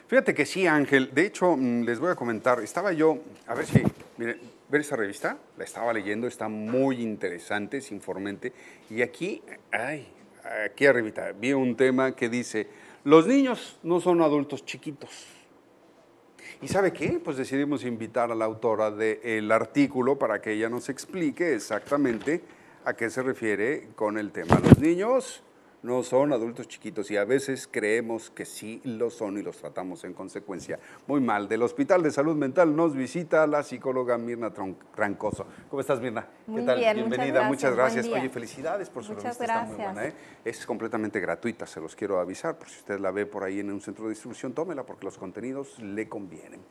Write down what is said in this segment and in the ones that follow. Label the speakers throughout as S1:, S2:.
S1: Fíjate que sí, Ángel. De hecho, les voy a comentar, estaba yo, a ver si, miren, ver esta revista, la estaba leyendo, está muy interesante, es informante. Y aquí, aquí arribita, vi un tema que dice, los niños no son adultos chiquitos. ¿Y sabe qué? Pues decidimos invitar a la autora del artículo para que ella nos explique exactamente a qué se refiere con el tema. Los niños no son adultos chiquitos y a veces creemos que sí lo son y los tratamos en consecuencia muy mal. Del Hospital de Salud Mental nos visita la psicóloga Mirna Trancoso. ¿Cómo estás, Mirna?
S2: Muy
S1: ¿Qué tal?
S2: bien,
S1: Bienvenida, muchas gracias.
S2: Buen día.
S1: Oye, felicidades por su
S2: Muchas
S1: revista, está muy buena, ¿eh? Es completamente gratuita, se los quiero avisar, por si usted la ve por ahí en un centro de distribución, tómela porque los contenidos le convienen.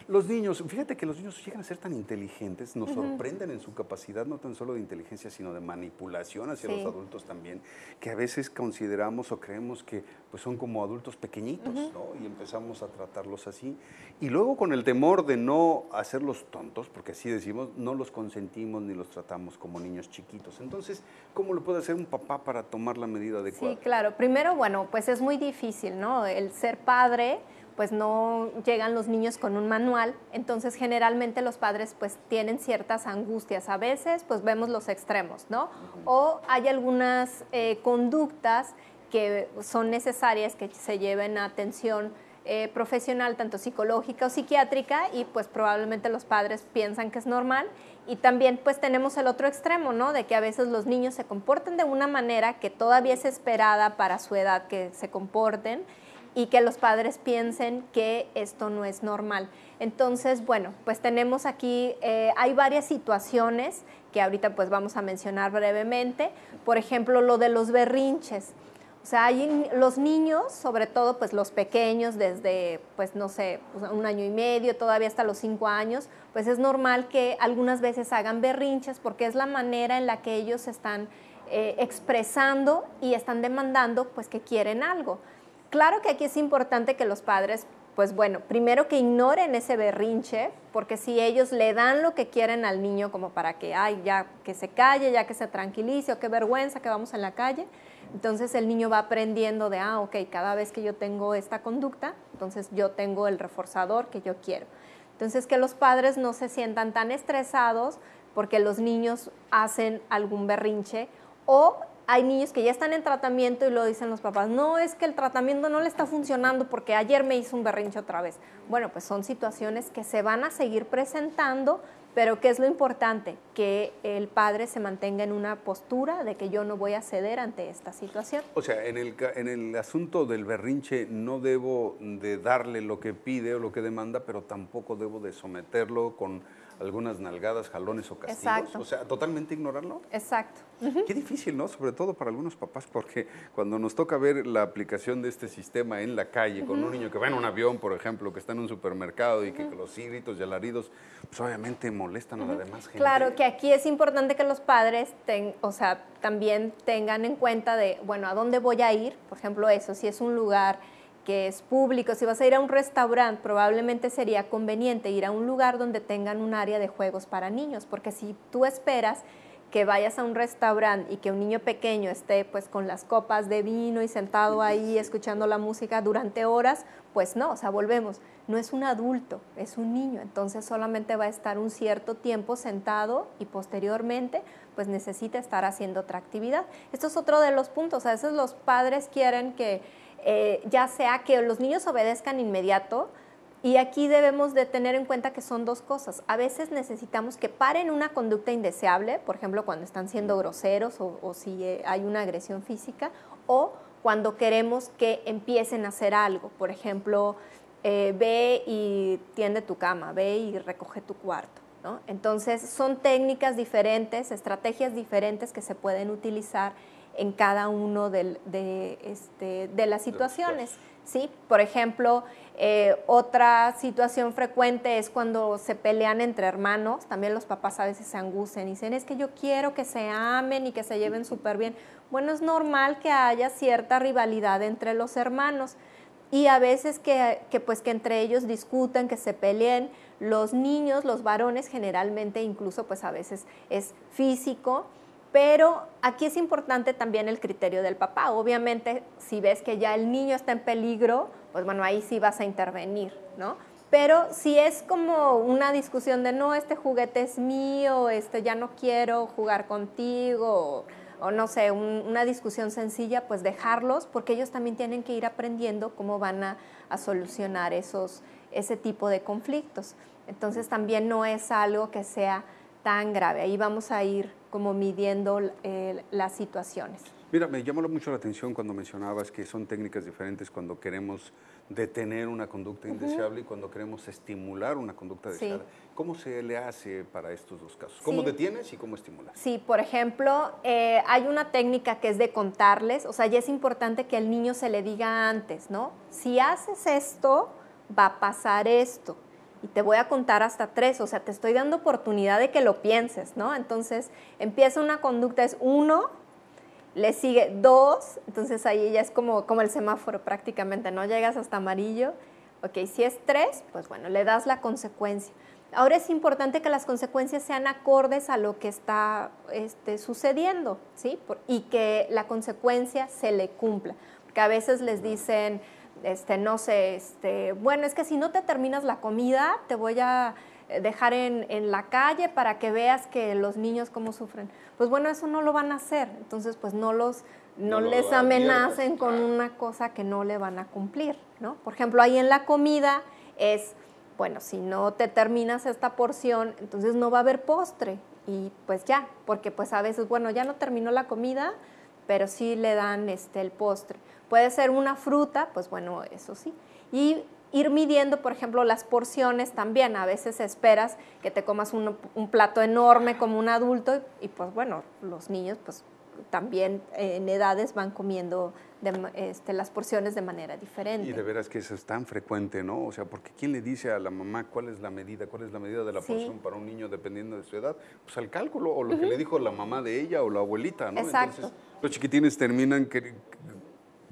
S1: Los niños, fíjate que los niños llegan a ser tan inteligentes, nos sorprenden en su capacidad no tan solo de inteligencia, sino de manipulación hacia los adultos también, que a veces consideramos o creemos que pues son como adultos pequeñitos, ¿no? Y empezamos a tratarlos así. Y luego con el temor de no hacerlos tontos, porque así decimos, no los consentimos ni los tratamos como niños chiquitos. Entonces, ¿cómo lo puede hacer un papá para tomar la medida adecuada?
S2: Sí, claro. Primero, bueno, pues es muy difícil, ¿no? El ser padre, pues no llegan los niños con un manual, entonces generalmente los padres pues tienen ciertas angustias. A veces pues vemos los extremos, ¿no? O hay algunas conductas que son necesarias que se lleven a atención profesional, tanto psicológica o psiquiátrica, y pues probablemente los padres piensan que es normal. Y también pues tenemos el otro extremo, ¿no? De que a veces los niños se comportan de una manera que todavía es esperada para su edad que se comporten, y que los padres piensen que esto no es normal. Entonces, bueno, pues tenemos aquí, hay varias situaciones que ahorita pues vamos a mencionar brevemente. Por ejemplo, lo de los berrinches. O sea, hay los niños, sobre todo pues los pequeños, desde pues no sé, pues, 1 año y medio, todavía hasta los 5 años, pues es normal que algunas veces hagan berrinches porque es la manera en la que ellos están expresando y están demandando pues que quieren algo. Claro que aquí es importante que los padres, pues bueno, primero que ignoren ese berrinche, porque si ellos le dan lo que quieren al niño como para que, ay, ya que se calle, ya que se tranquilice, o qué vergüenza que vamos en la calle, entonces el niño va aprendiendo de, ok, cada vez que yo tengo esta conducta, entonces yo tengo el reforzador que yo quiero. Entonces que los padres no se sientan tan estresados porque los niños hacen algún berrinche, o hay niños que ya están en tratamiento y lo dicen los papás, no, es que el tratamiento no le está funcionando porque ayer me hizo un berrinche otra vez. Bueno, pues son situaciones que se van a seguir presentando, pero ¿qué es lo importante? Que el padre se mantenga en una postura de que yo no voy a ceder ante esta situación.
S1: O sea, en el asunto del berrinche no debo de darle lo que pide o lo que demanda, pero tampoco debo de someterlo con algunas nalgadas, jalones o castigos.
S2: Exacto.
S1: O sea, totalmente ignorarlo.
S2: Exacto.
S1: Qué difícil, ¿no? Sobre todo para algunos papás, porque cuando nos toca ver la aplicación de este sistema en la calle, con un niño que va en un avión, por ejemplo, que está en un supermercado y que los gritos y alaridos, pues obviamente molestan a la demás gente.
S2: Claro, que aquí es importante que los padres también tengan en cuenta de, bueno, ¿a dónde voy a ir? Por ejemplo, eso, si es un lugar que es público, si vas a ir a un restaurante, probablemente sería conveniente ir a un lugar donde tengan un área de juegos para niños, porque si tú esperas que vayas a un restaurante y que un niño pequeño esté pues con las copas de vino y sentado ahí escuchando la música durante horas, pues no, o sea, volvemos, no es un adulto, es un niño, entonces solamente va a estar un cierto tiempo sentado y posteriormente pues necesita estar haciendo otra actividad. Esto es otro de los puntos, a veces los padres quieren que ya sea que los niños obedezcan inmediato, y aquí debemos de tener en cuenta que son dos cosas. A veces necesitamos que paren una conducta indeseable, por ejemplo, cuando están siendo groseros o si hay una agresión física, o cuando queremos que empiecen a hacer algo. Por ejemplo, ve y tiende tu cama, ve y recoge tu cuarto, ¿no? Entonces, son técnicas diferentes, estrategias diferentes que se pueden utilizar en cada uno de las situaciones. ¿Sí? Por ejemplo, otra situación frecuente es cuando se pelean entre hermanos. También los papás a veces se angustian y dicen, es que yo quiero que se amen y que se lleven súper bien. Bueno, es normal que haya cierta rivalidad entre los hermanos, y a veces que entre ellos discutan, que se peleen. Los niños, los varones generalmente incluso pues a veces es físico, pero aquí es importante también el criterio del papá. Obviamente, si ves que ya el niño está en peligro, pues bueno, ahí sí vas a intervenir, ¿no? Pero si es como una discusión de no, este juguete es mío, ya no quiero jugar contigo, o no sé, una discusión sencilla, pues dejarlos, porque ellos también tienen que ir aprendiendo cómo van a solucionar ese tipo de conflictos. Entonces también no es algo que sea tan grave, ahí vamos a ir como midiendo las situaciones.
S1: Mira, me llamó mucho la atención cuando mencionabas que son técnicas diferentes cuando queremos detener una conducta indeseable y cuando queremos estimular una conducta deseada.
S2: Sí.
S1: ¿Cómo se le hace para estos dos casos? ¿Cómo detienes y cómo estimulas?
S2: Sí, por ejemplo, hay una técnica que es de contarles, o sea, ya es importante que al niño se le diga antes, ¿no? Si haces esto, va a pasar esto. Y te voy a contar hasta 3, o sea, te estoy dando oportunidad de que lo pienses, ¿no? Entonces, empieza una conducta, es 1, le sigue 2, entonces ahí ya es como el semáforo prácticamente, ¿no? Llegas hasta amarillo. Ok, si es 3, pues bueno, le das la consecuencia. Ahora es importante que las consecuencias sean acordes a lo que está sucediendo, ¿sí? Y que la consecuencia se le cumpla. Porque a veces les dicen, no sé, bueno, es que si no te terminas la comida, te voy a dejar en la calle para que veas que los niños cómo sufren. Pues bueno, eso no lo van a hacer, entonces pues no les amenacen con una cosa que no le van a cumplir, ¿no? Por ejemplo, ahí en la comida es, bueno, si no te terminas esta porción, entonces no va a haber postre y pues ya, porque pues a veces, bueno, ya no terminó la comida, pero sí le dan el postre. Puede ser una fruta, pues bueno, eso sí. Y ir midiendo, por ejemplo, las porciones también. A veces esperas que te comas un plato enorme como un adulto y pues bueno, los niños pues también en edades van comiendo las porciones de manera diferente.
S1: Y de veras que eso es tan frecuente, ¿no? O sea, porque ¿quién le dice a la mamá cuál es la medida de la porción para un niño dependiendo de su edad? Pues al cálculo o lo que le dijo la mamá de ella o la abuelita, ¿no?
S2: Exacto.
S1: Entonces los chiquitines terminan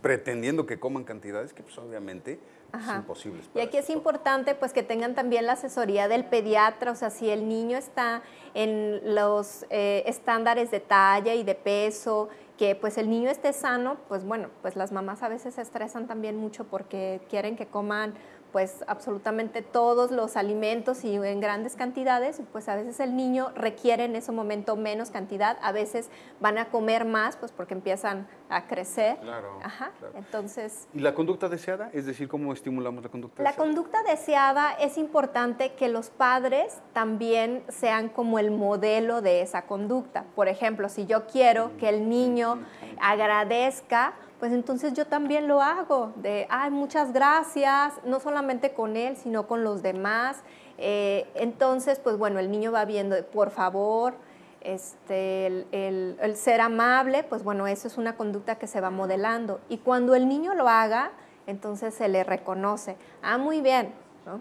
S1: pretendiendo que coman cantidades que pues obviamente son imposibles.
S2: Y aquí es importante pues que tengan también la asesoría del pediatra, o sea, si el niño está en los estándares de talla y de peso, que pues el niño esté sano, pues bueno, pues las mamás a veces se estresan también mucho porque quieren que coman pues absolutamente todos los alimentos y en grandes cantidades, pues a veces el niño requiere en ese momento menos cantidad, a veces van a comer más, pues porque empiezan a crecer.
S1: Claro.
S2: Claro. Entonces.
S1: ¿Y la conducta deseada? Es decir, ¿cómo estimulamos la conducta deseada?
S2: La conducta deseada es importante que los padres también sean como el modelo de esa conducta. Por ejemplo, si yo quiero que el niño agradezca, pues entonces yo también lo hago, ay, muchas gracias, no solamente con él, sino con los demás. Entonces, pues bueno, el niño va viendo, por favor, el ser amable, pues bueno, eso es una conducta que se va modelando. Y cuando el niño lo haga, entonces se le reconoce, muy bien, ¿no?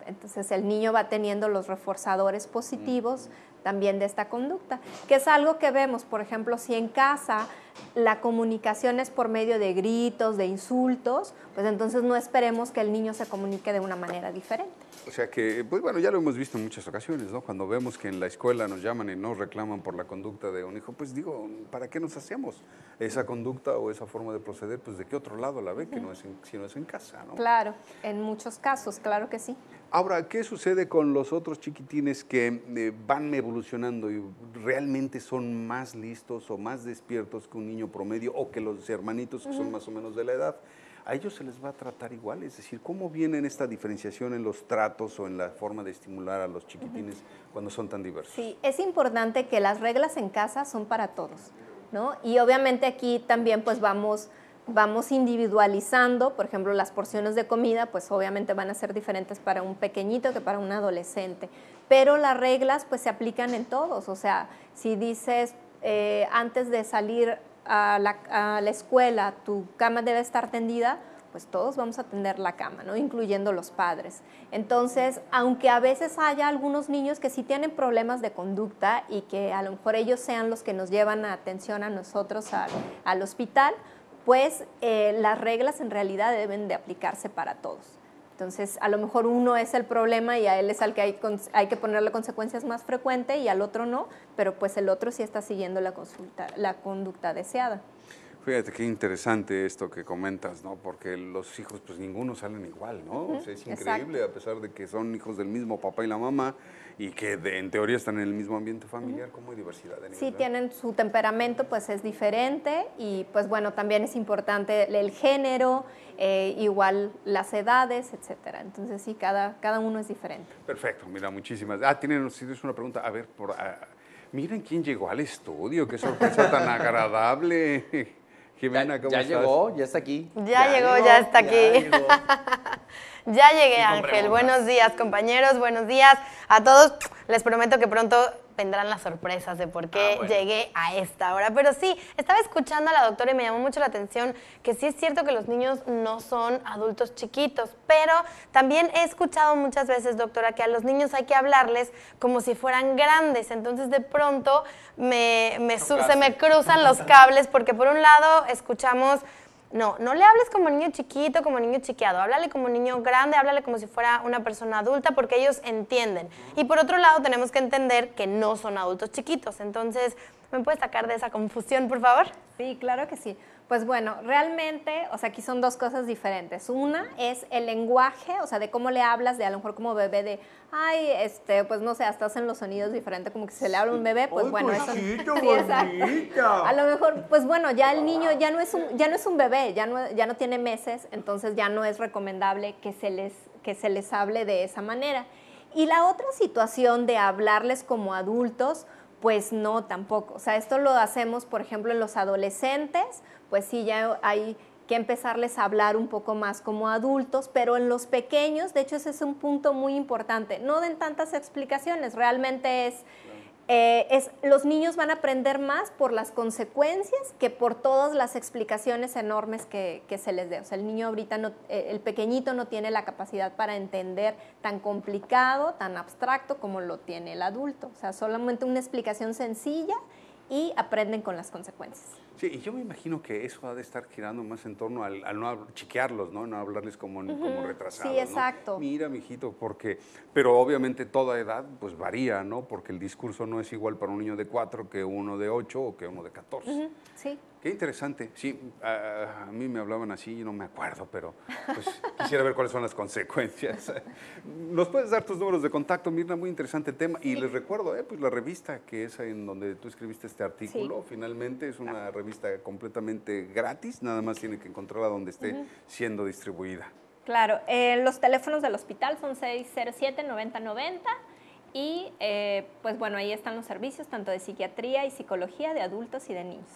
S2: Entonces el niño va teniendo los reforzadores positivos también de esta conducta, que es algo que vemos, por ejemplo, si en casa la comunicación es por medio de gritos, de insultos, pues entonces no esperemos que el niño se comunique de una manera diferente.
S1: O sea que, pues bueno, ya lo hemos visto en muchas ocasiones, ¿no? Cuando vemos que en la escuela nos llaman y nos reclaman por la conducta de un hijo, pues digo, ¿para qué nos hacemos esa conducta o esa forma de proceder? Pues ¿de qué otro lado la ve que no es si no es en casa, ¿no?
S2: Claro, en muchos casos, claro que sí.
S1: Ahora, ¿qué sucede con los otros chiquitines que van evolucionando y realmente son más listos o más despiertos que un niño promedio o que los hermanitos que son más o menos de la edad? ¿A ellos se les va a tratar igual? Es decir, ¿cómo viene esta diferenciación en los tratos o en la forma de estimular a los chiquitines cuando son tan diversos?
S2: Sí, es importante que las reglas en casa son para todos, ¿no? Y obviamente aquí también pues vamos individualizando, por ejemplo, las porciones de comida, pues obviamente van a ser diferentes para un pequeñito que para un adolescente, pero las reglas pues se aplican en todos, o sea, si dices antes de salir a la escuela tu cama debe estar tendida, pues todos vamos a tender la cama, ¿no? Incluyendo los padres. Entonces, aunque a veces haya algunos niños que sí tienen problemas de conducta y que a lo mejor ellos sean los que nos llevan a atención a nosotros al hospital, pues las reglas en realidad deben de aplicarse para todos. Entonces, a lo mejor uno es el problema y a él es al que hay que ponerle consecuencias más frecuentes y al otro no, pero pues el otro sí está siguiendo la conducta deseada.
S1: Fíjate qué interesante esto que comentas, ¿no? Porque los hijos, pues ninguno salen igual, ¿no? O sea, es increíble, a pesar de que son hijos del mismo papá y la mamá y que en teoría están en el mismo ambiente familiar, ¿cómo hay diversidad de niños?
S2: Sí, tienen su temperamento, pues es diferente y pues bueno, también es importante el género, igual las edades, etcétera. Entonces sí, cada uno es diferente.
S1: Perfecto, mira, muchísimas. Tienes una pregunta. A ver, miren quién llegó al estudio, qué sorpresa tan agradable. Jimena, ¿cómo
S3: ya
S1: estás?
S3: llegó, ya está aquí.
S4: Ya llegó, ya está aquí.
S3: Ya llegó.
S4: Ya llegué,
S3: Sí,
S4: Ángel.
S3: compremos
S4: Buenos
S3: más.
S4: días, compañeros. Buenos días a todos. Les prometo que pronto vendrán las sorpresas de por qué
S3: bueno.
S4: llegué a esta hora. Pero sí, estaba escuchando a la doctora y me llamó mucho la atención que sí es cierto que los niños no son adultos chiquitos, pero también he escuchado muchas veces, doctora, que a los niños hay que hablarles como si fueran grandes. Entonces, de pronto se me cruzan los cables porque por un lado escuchamos... No le hables como niño chiquito, como niño chiqueado, háblale como niño grande, háblale como si fuera una persona adulta porque ellos entienden. Y por otro lado tenemos que entender que no son adultos chiquitos. Entonces, ¿me puedes sacar de esa confusión, por favor?
S2: Sí, claro que sí. Pues bueno, realmente, o sea, aquí son dos cosas diferentes. Una es el lenguaje, o sea, de cómo le hablas, de a lo mejor como bebé, de, ay, pues no sé, hasta hacen los sonidos diferentes, como que se le habla a un bebé, pues
S3: Ay,
S2: bueno, eso.
S3: cosito
S2: Sí, exacto.
S3: bonita.
S2: A lo mejor, pues bueno, ya el niño ya no es un bebé, ya no tiene meses, entonces ya no es recomendable que se les hable de esa manera. Y la otra situación de hablarles como adultos, pues no, tampoco. O sea, esto lo hacemos, por ejemplo, en los adolescentes, pues sí, ya hay que empezarles a hablar un poco más como adultos, pero en los pequeños, de hecho, ese es un punto muy importante. No den tantas explicaciones, realmente los niños van a aprender más por las consecuencias que por todas las explicaciones enormes que se les dé. O sea, el niño ahorita, el pequeñito no tiene la capacidad para entender tan complicado, tan abstracto como lo tiene el adulto. O sea, solamente una explicación sencilla y aprenden con las consecuencias.
S1: Sí, y yo me imagino que eso ha de estar girando más en torno al no chiquearlos, ¿no? No hablarles como retrasados,
S2: Sí, exacto.
S1: ¿no? Mira, mijito, pero obviamente toda edad pues varía, ¿no? Porque el discurso no es igual para un niño de 4 que uno de 8 o que uno de 14.
S2: Sí.
S1: Qué interesante. Sí, a mí me hablaban así y no me acuerdo, pero pues quisiera ver cuáles son las consecuencias. ¿Nos puedes dar tus números de contacto, Mirna? Muy interesante tema. Y les recuerdo, pues la revista que es en donde tú escribiste este artículo, finalmente es una revista completamente gratis, nada más tiene que encontrarla donde esté siendo distribuida.
S2: Claro, los teléfonos del hospital son 607-9090 y pues bueno, ahí están los servicios tanto de psiquiatría y psicología de adultos y de niños.